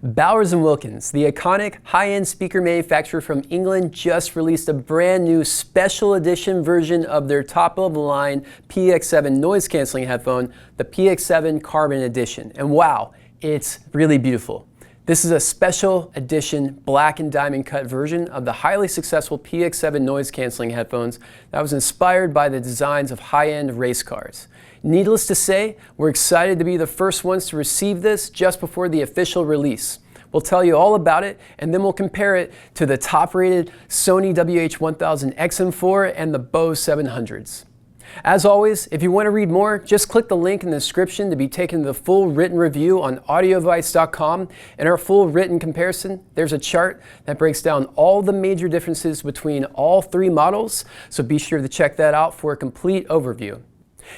Bowers and Wilkins, the iconic high-end speaker manufacturer from England, just released a brand new special edition version of their top-of-the-line PX7 noise-canceling headphone, the PX7 Carbon Edition. And wow, it's really beautiful. This is a special edition black and diamond cut version of the highly successful PX7 noise-canceling headphones that was inspired by the designs of high-end race cars. Needless to say, we're excited to be the first ones to receive this just before the official release. We'll tell you all about it, and then we'll compare it to the top-rated Sony WH-1000XM4 and the Bose 700s. As always, if you want to read more, just click the link in the description to be taken to the full written review on audioadvice.com. In our full written comparison, there's a chart that breaks down all the major differences between all three models, so be sure to check that out for a complete overview.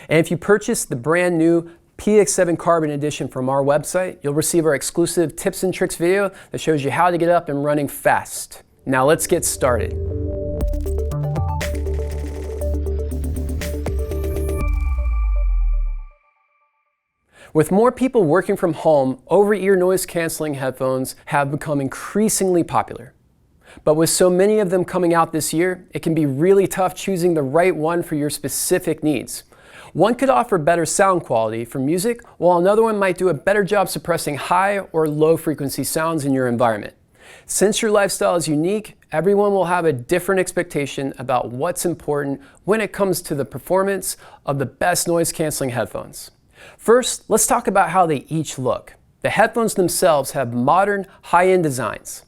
And if you purchase the brand new PX7 Carbon Edition from our website, you'll receive our exclusive tips and tricks video that shows you how to get up and running fast. Now let's get started. With more people working from home, over-ear noise-canceling headphones have become increasingly popular. But with so many of them coming out this year, it can be really tough choosing the right one for your specific needs. One could offer better sound quality for music, while another one might do a better job suppressing high or low frequency sounds in your environment. Since your lifestyle is unique, everyone will have a different expectation about what's important when it comes to the performance of the best noise-canceling headphones. First, let's talk about how they each look. The headphones themselves have modern, high-end designs.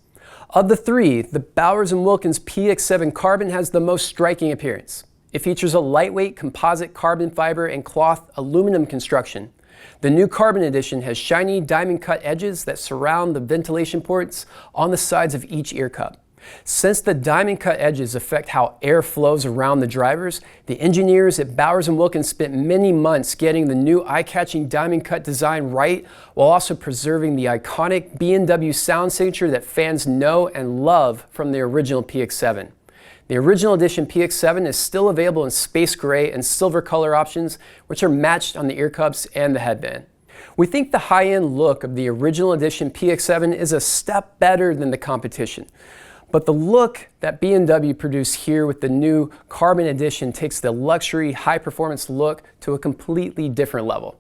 Of the three, the Bowers and Wilkins PX7 Carbon has the most striking appearance. It features a lightweight composite carbon fiber and cloth aluminum construction. The new Carbon Edition has shiny diamond-cut edges that surround the ventilation ports on the sides of each ear cup. Since the diamond-cut edges affect how air flows around the drivers, the engineers at Bowers and Wilkins spent many months getting the new eye-catching diamond-cut design right, while also preserving the iconic B&W sound signature that fans know and love from the original PX7. The original edition PX7 is still available in space gray and silver color options, which are matched on the ear cups and the headband. We think the high-end look of the original edition PX7 is a step better than the competition. But the look that B&W produced here with the new Carbon Edition takes the luxury, high-performance look to a completely different level.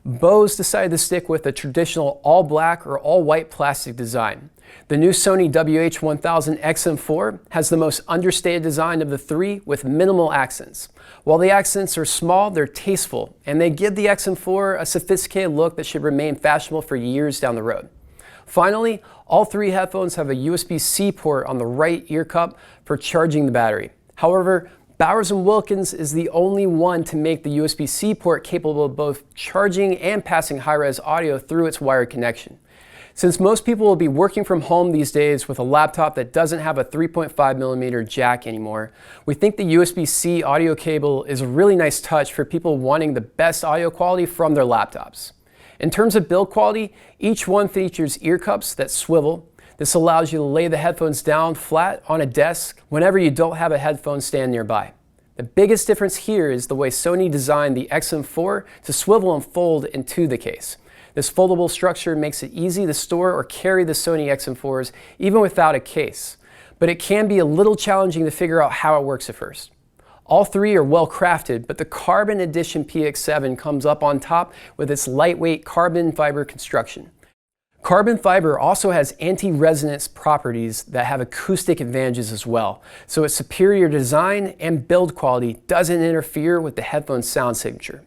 Bose decided to stick with a traditional all-black or all-white plastic design. The new Sony WH-1000XM4 has the most understated design of the three with minimal accents. While the accents are small, they're tasteful, and they give the XM4 a sophisticated look that should remain fashionable for years down the road. Finally, all three headphones have a USB-C port on the right ear cup for charging the battery. However, Bowers and Wilkins is the only one to make the USB-C port capable of both charging and passing high-res audio through its wired connection. Since most people will be working from home these days with a laptop that doesn't have a 3.5mm jack anymore, we think the USB-C audio cable is a really nice touch for people wanting the best audio quality from their laptops. In terms of build quality, each one features ear cups that swivel. This allows you to lay the headphones down flat on a desk whenever you don't have a headphone stand nearby. The biggest difference here is the way Sony designed the XM4 to swivel and fold into the case. This foldable structure makes it easy to store or carry the Sony XM4s even without a case, but it can be a little challenging to figure out how it works at first. All three are well crafted, but the Carbon Edition PX7 comes up on top with its lightweight carbon fiber construction. Carbon fiber also has anti-resonance properties that have acoustic advantages as well, so its superior design and build quality doesn't interfere with the headphone sound signature.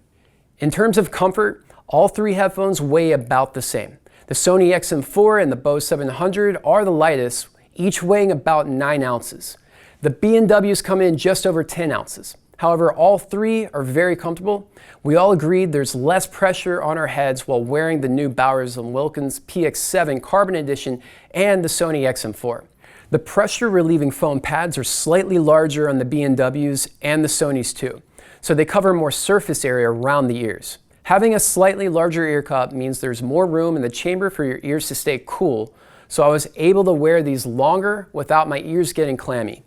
In terms of comfort, all three headphones weigh about the same. The Sony XM4 and the Bose 700 are the lightest, each weighing about 9 ounces. The B&Ws come in just over 10 ounces. However, all three are very comfortable. We all agreed there's less pressure on our heads while wearing the new Bowers and Wilkins PX7 Carbon Edition and the Sony XM4. The pressure relieving foam pads are slightly larger on the B&Ws and the Sonys too, so they cover more surface area around the ears. Having a slightly larger ear cup means there's more room in the chamber for your ears to stay cool, so I was able to wear these longer without my ears getting clammy.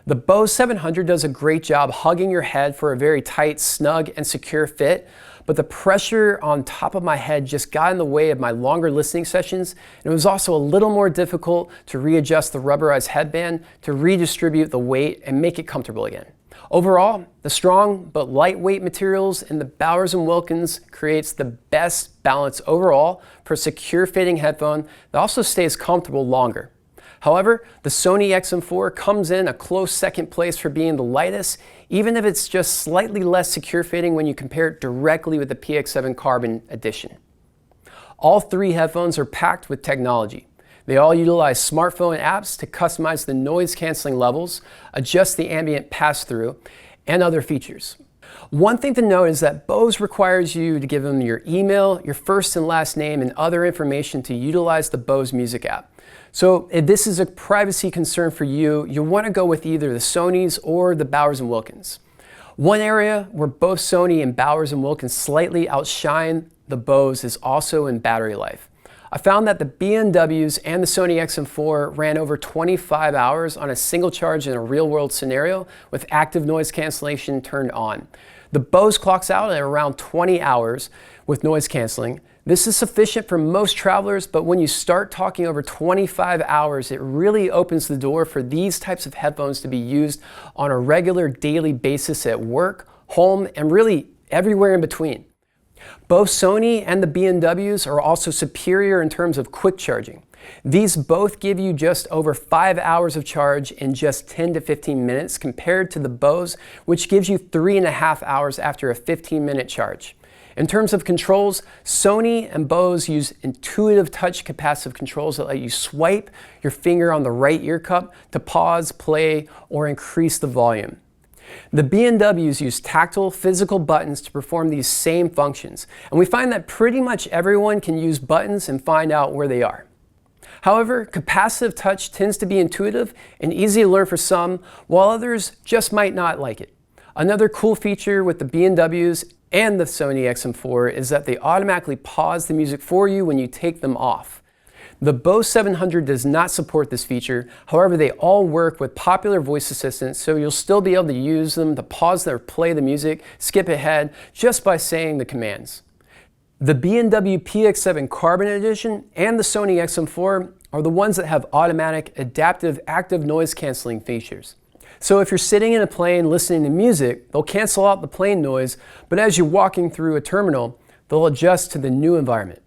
The Bose 700 does a great job hugging your head for a very tight, snug, and secure fit, but the pressure on top of my head just got in the way of my longer listening sessions, and it was also a little more difficult to readjust the rubberized headband to redistribute the weight and make it comfortable again. Overall, the strong but lightweight materials in the Bowers and Wilkins creates the best balance overall for a secure fitting headphone that also stays comfortable longer. However, the Sony XM4 comes in a close second place for being the lightest, even if it's just slightly less secure fitting when you compare it directly with the PX7 Carbon Edition. All three headphones are packed with technology. They all utilize smartphone apps to customize the noise canceling levels, adjust the ambient pass-through, and other features. One thing to note is that Bose requires you to give them your email, your first and last name, and other information to utilize the Bose Music app. So if this is a privacy concern for you, you'll want to go with either the Sony's or the Bowers and Wilkins. One area where both Sony and Bowers and Wilkins slightly outshine the Bose is also in battery life. I found that the B&Ws and the Sony XM4 ran over 25 hours on a single charge in a real-world scenario with active noise cancellation turned on. The Bose clocks out at around 20 hours with noise canceling. This is sufficient for most travelers, but when you start talking over 25 hours, it really opens the door for these types of headphones to be used on a regular daily basis at work, home, and really everywhere in between. Both Sony and the B&Ws are also superior in terms of quick charging. These both give you just over 5 hours of charge in just 10 to 15 minutes compared to the Bose, which gives you 3.5 hours after a 15-minute charge. In terms of controls, Sony and Bose use intuitive touch capacitive controls that let you swipe your finger on the right ear cup to pause, play, or increase the volume. The B&Ws use tactile, physical buttons to perform these same functions, and we find that pretty much everyone can use buttons and find out where they are. However, capacitive touch tends to be intuitive and easy to learn for some, while others just might not like it. Another cool feature with the B&Ws and the Sony XM4 is that they automatically pause the music for you when you take them off. The Bose 700 does not support this feature, however they all work with popular voice assistants, so you'll still be able to use them to pause or play the music, skip ahead, just by saying the commands. The B&W PX7 Carbon Edition and the Sony XM4 are the ones that have automatic adaptive active noise cancelling features. So if you're sitting in a plane listening to music, they'll cancel out the plane noise, but as you're walking through a terminal, they'll adjust to the new environment.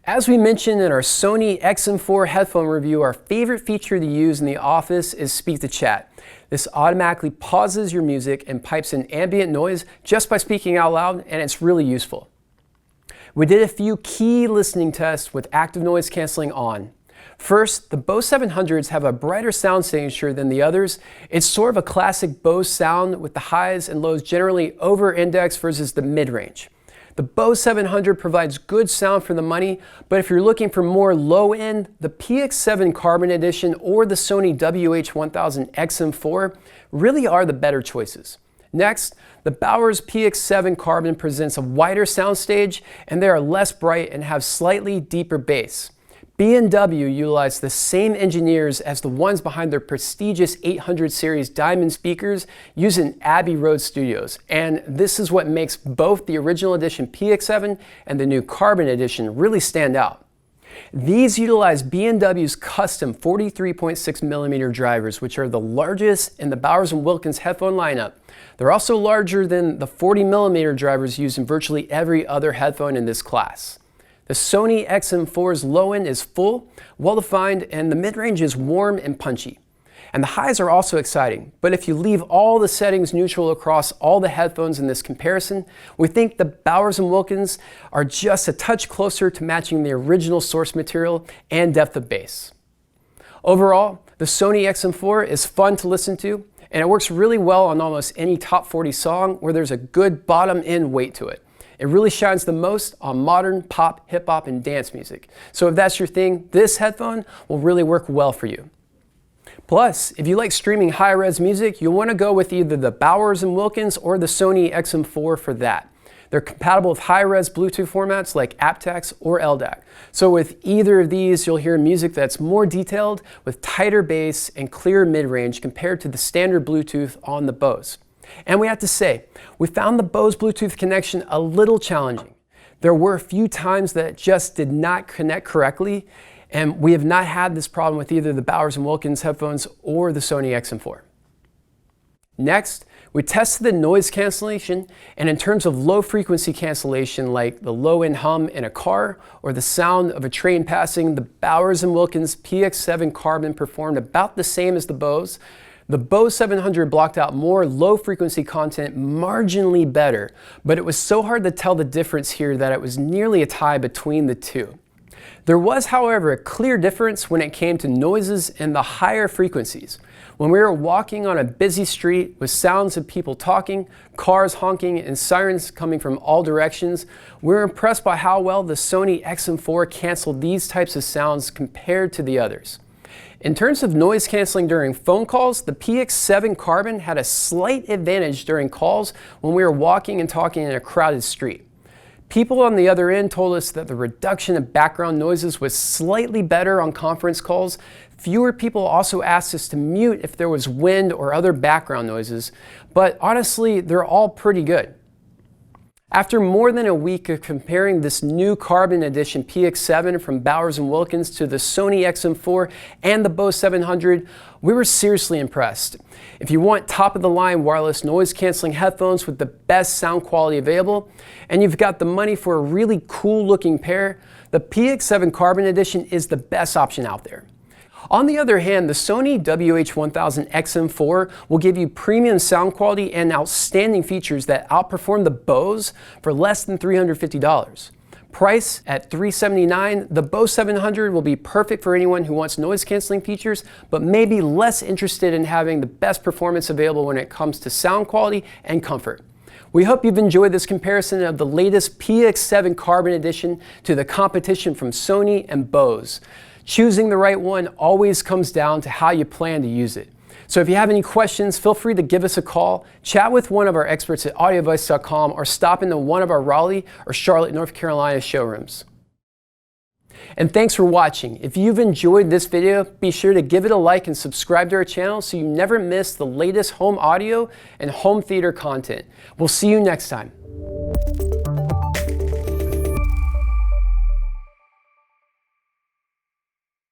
As we mentioned in our Sony XM4 headphone review, our favorite feature to use in the office is Speak to Chat. This automatically pauses your music and pipes in ambient noise just by speaking out loud, and it's really useful. We did a few key listening tests with active noise cancelling on. First, the Bose 700s have a brighter sound signature than the others. It's sort of a classic Bose sound with the highs and lows generally over-indexed versus the mid-range. The Bose 700 provides good sound for the money, but if you're looking for more low-end, the PX7 Carbon Edition or the Sony WH-1000XM4 really are the better choices. Next, the Bowers PX7 Carbon presents a wider soundstage, and they are less bright and have slightly deeper bass. B&W utilized the same engineers as the ones behind their prestigious 800 series Diamond speakers used in Abbey Road Studios, and this is what makes both the original edition PX7 and the new Carbon Edition really stand out. These utilize B&W's custom 43.6mm drivers, which are the largest in the Bowers and Wilkins headphone lineup. They're also larger than the 40mm drivers used in virtually every other headphone in this class. The Sony XM4's low end is full, well-defined, and the mid-range is warm and punchy. And the highs are also exciting, but if you leave all the settings neutral across all the headphones in this comparison, we think the Bowers and Wilkins are just a touch closer to matching the original source material and depth of bass. Overall, the Sony XM4 is fun to listen to, and it works really well on almost any top 40 song where there's a good bottom-end weight to it. It really shines the most on modern pop, hip hop, and dance music. So if that's your thing, this headphone will really work well for you. Plus, if you like streaming high-res music, you'll want to go with either the Bowers and Wilkins or the Sony XM4 for that. They're compatible with high-res Bluetooth formats like aptX or LDAC. So with either of these, you'll hear music that's more detailed with tighter bass and clearer mid-range compared to the standard Bluetooth on the Bose. And we have to say, we found the Bose Bluetooth connection a little challenging. There were a few times that it just did not connect correctly, and we have not had this problem with either the Bowers and Wilkins headphones or the Sony XM4. Next, we tested the noise cancellation, and in terms of low frequency cancellation like the low end hum in a car or the sound of a train passing, the Bowers and Wilkins PX7 Carbon performed about the same as the Bose. The Bose 700 blocked out more low frequency content marginally better, but it was so hard to tell the difference here that it was nearly a tie between the two. There was, however, a clear difference when it came to noises in the higher frequencies. When we were walking on a busy street with sounds of people talking, cars honking, and sirens coming from all directions, we were impressed by how well the Sony XM4 canceled these types of sounds compared to the others. In terms of noise canceling during phone calls, the PX7 Carbon had a slight advantage during calls when we were walking and talking in a crowded street. People on the other end told us that the reduction of background noises was slightly better on conference calls. Fewer people also asked us to mute if there was wind or other background noises, but honestly, they're all pretty good. After more than a week of comparing this new Carbon Edition PX7 from Bowers and Wilkins to the Sony XM4 and the Bose 700, we were seriously impressed. If you want top-of-the-line wireless noise-canceling headphones with the best sound quality available, and you've got the money for a really cool-looking pair, the PX7 Carbon Edition is the best option out there. On the other hand, the Sony WH-1000XM4 will give you premium sound quality and outstanding features that outperform the Bose for less than $350. Price at $379, the Bose 700 will be perfect for anyone who wants noise canceling features, but may be less interested in having the best performance available when it comes to sound quality and comfort. We hope you've enjoyed this comparison of the latest PX7 Carbon Edition to the competition from Sony and Bose. Choosing the right one always comes down to how you plan to use it. So if you have any questions, feel free to give us a call, chat with one of our experts at audioadvice.com, or stop into one of our Raleigh or Charlotte, North Carolina showrooms. And thanks for watching. If you've enjoyed this video, be sure to give it a like and subscribe to our channel so you never miss the latest home audio and home theater content. We'll see you next time.